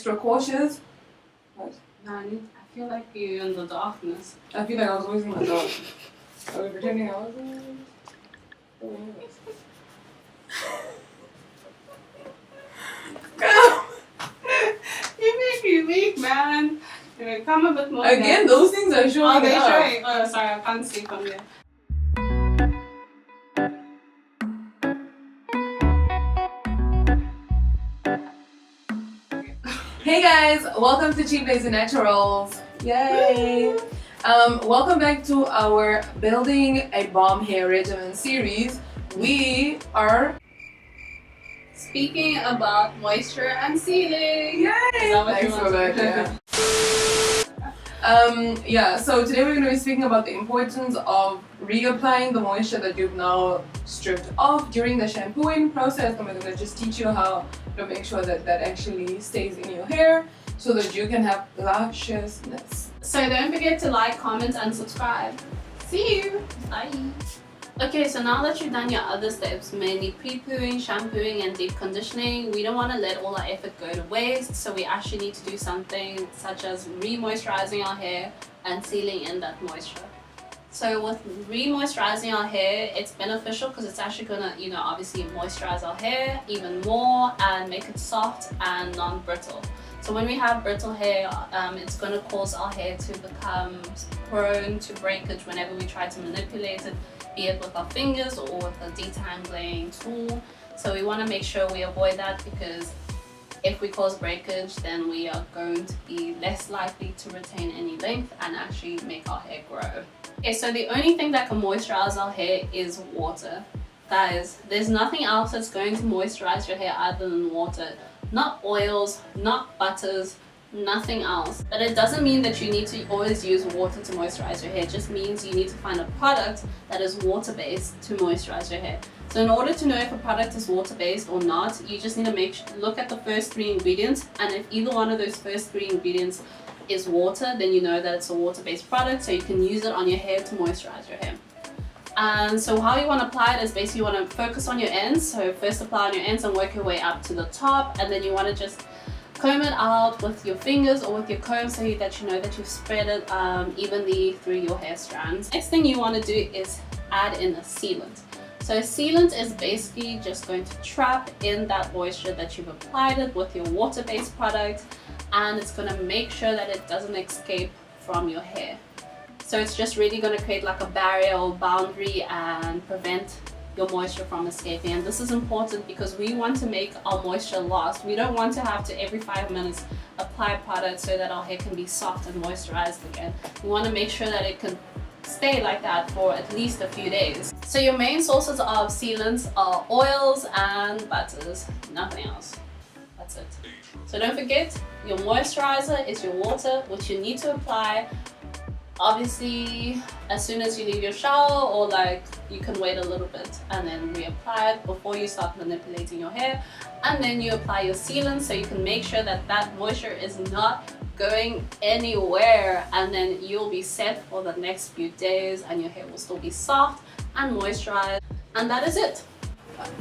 extra cautious. What? Man, I feel like you're in the darkness. I feel like I was always in my dog. Are we pretending I was in You make me weak, man. Anyway, come a bit more. Again, those things are showing Oh, they're up. showing. Oh, sorry, I can't see from there. Hey guys, welcome to Cheap Lazy Naturals. Yay! Welcome back to our Building a Bomb Hair Regimen series. We are Speaking about moisture and sealing. Yay! Is that what Thanks you for want that. to Yeah. So today we're going to be speaking about the importance of reapplying the moisture that you've now stripped off during the shampooing process, and we're going to just teach you how to make sure that that actually stays in your hair so that you can have lusciousness. So don't forget to like, comment, and subscribe. See you. Bye. Okay, so now that you've done your other steps, mainly pre-pooing, shampooing, and deep conditioning, we don't want to let all our effort go to waste. So we actually need to do something such as re-moisturizing our hair and sealing in that moisture. So with re-moisturizing our hair, it's beneficial because it's actually gonna, obviously moisturize our hair even more and make it soft and non-brittle. So when we have brittle hair, it's going to cause our hair to become prone to breakage whenever we try to manipulate it, be it with our fingers or with a detangling tool. So we want to make sure we avoid that, because if we cause breakage, then we are going to be less likely to retain any length and actually make our hair grow. Okay, so the only thing that can moisturize our hair is water. Guys, there's nothing else that's going to moisturize your hair other than water. Not oils, not butters, nothing else. But it doesn't mean that you need to always use water to moisturize your hair. It just means you need to find a product that is water-based to moisturize your hair. So in order to know if a product is water-based or not, you just need to look at the first three ingredients, and if either one of those first three ingredients is water, then you know that it's a water-based product, so you can use it on your hair to moisturize your hair. And so how you want to apply it is basically you want to focus on your ends. So first apply on your ends and work your way up to the top, and then you want to just comb it out with your fingers or with your comb so that you know that you've spread it evenly through your hair strands. Next thing you want to do is add in a sealant. So a sealant is basically just going to trap in that moisture that you've applied it with your water-based product, and it's going to make sure that it doesn't escape from your hair. So it's just really going to create like a barrier or boundary and prevent your moisture from escaping. And this is important because we want to make our moisture last. We don't want to have to every 5 minutes apply product so that our hair can be soft and moisturized again. We want to make sure that it can stay like that for at least a few days. So your main sources of sealants are oils and butters, nothing else. That's it. So don't forget, your moisturizer is your water, which you need to apply obviously as soon as you leave your shower, or like you can wait a little bit and then reapply it before you start manipulating your hair. And then you apply your sealant so you can make sure that that moisture is not going anywhere, and then you'll be set for the next few days and your hair will still be soft and moisturized, and that is it.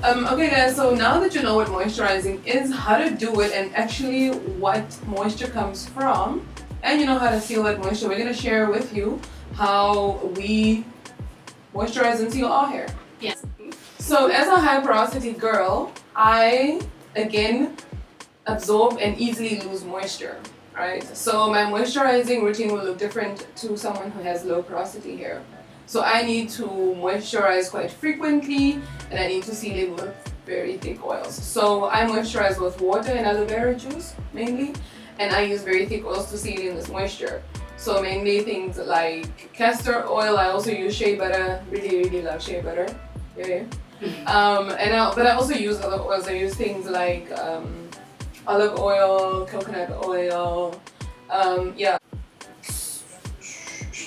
Okay guys, so now that you know what moisturizing is, how to do it, and actually what moisture comes from, and you know how to seal that moisture, we're going to share with you how we moisturize and seal our hair. Yes. So as a high porosity girl, I again absorb and easily lose moisture, right? So my moisturizing routine will look different to someone who has low porosity hair. So I need to moisturize quite frequently, and I need to seal it with very thick oils. So I moisturize with water and aloe vera juice mainly, and I use very thick oils to seal in this moisture. So mainly things like castor oil. I also use shea butter. Really love shea butter. Yeah. But I also use other oils. I use things like olive oil, coconut oil. Yeah.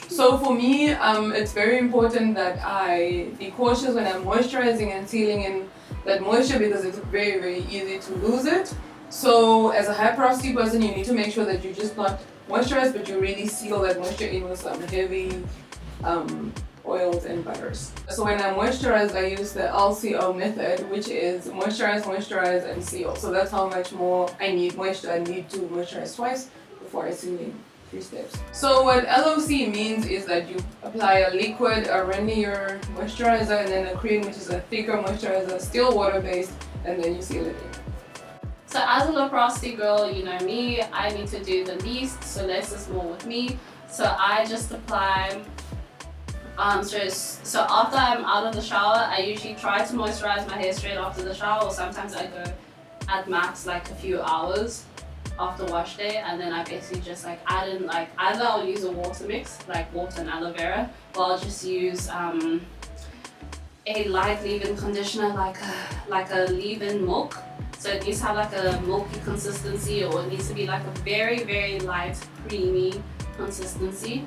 So for me, it's very important that I be cautious when I'm moisturizing and sealing in that moisture, because it's very easy to lose it. So as a high porosity person, you need to make sure that you just not moisturize, but you really seal that moisture in with some heavy oils and butters. So when I moisturize, I use the LCO method, which is moisturize, moisturize, and seal. So that's how much more I need moisture. I need to moisturize twice before I seal in 3 steps. So what LOC means is that you apply a liquid, a Renier moisturizer, and then a cream, which is a thicker moisturizer, still water-based, and then you seal it in. So as a low-porosity girl, you know me, I need to do the least, so less is more with me. So I just apply, so after I'm out of the shower, I usually try to moisturize my hair straight after the shower, or sometimes I go at max like a few hours after wash day, and then I basically just like add in like, either I'll use a water mix, like water and aloe vera, or I'll just use a light leave-in conditioner, like a leave-in milk. So it needs to have like a milky consistency, or it needs to be like a very, very light, creamy consistency.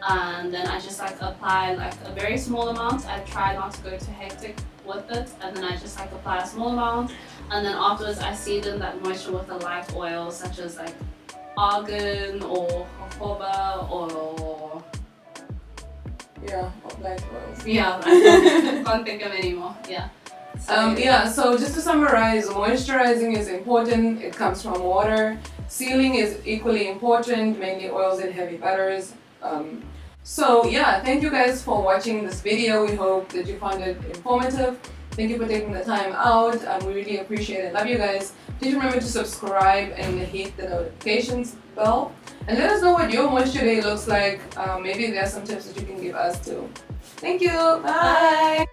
And then I just like apply like a very small amount. I try not to go too hectic with it, and then I just like apply a small amount, and then afterwards I season that moisture with a light oil such as like argan or jojoba or light oils. Yeah, I can't think of any more. Yeah. So just to summarize, moisturizing is important. It comes from water. Sealing is equally important, mainly oils and heavy butters. Thank you guys for watching this video. We hope that you found it informative. Thank you for taking the time out. We really appreciate it. Love you guys. Please remember to subscribe and hit the notifications bell. And let us know what your moisture day looks like. Maybe there are some tips that you can give us too. Thank you. Bye.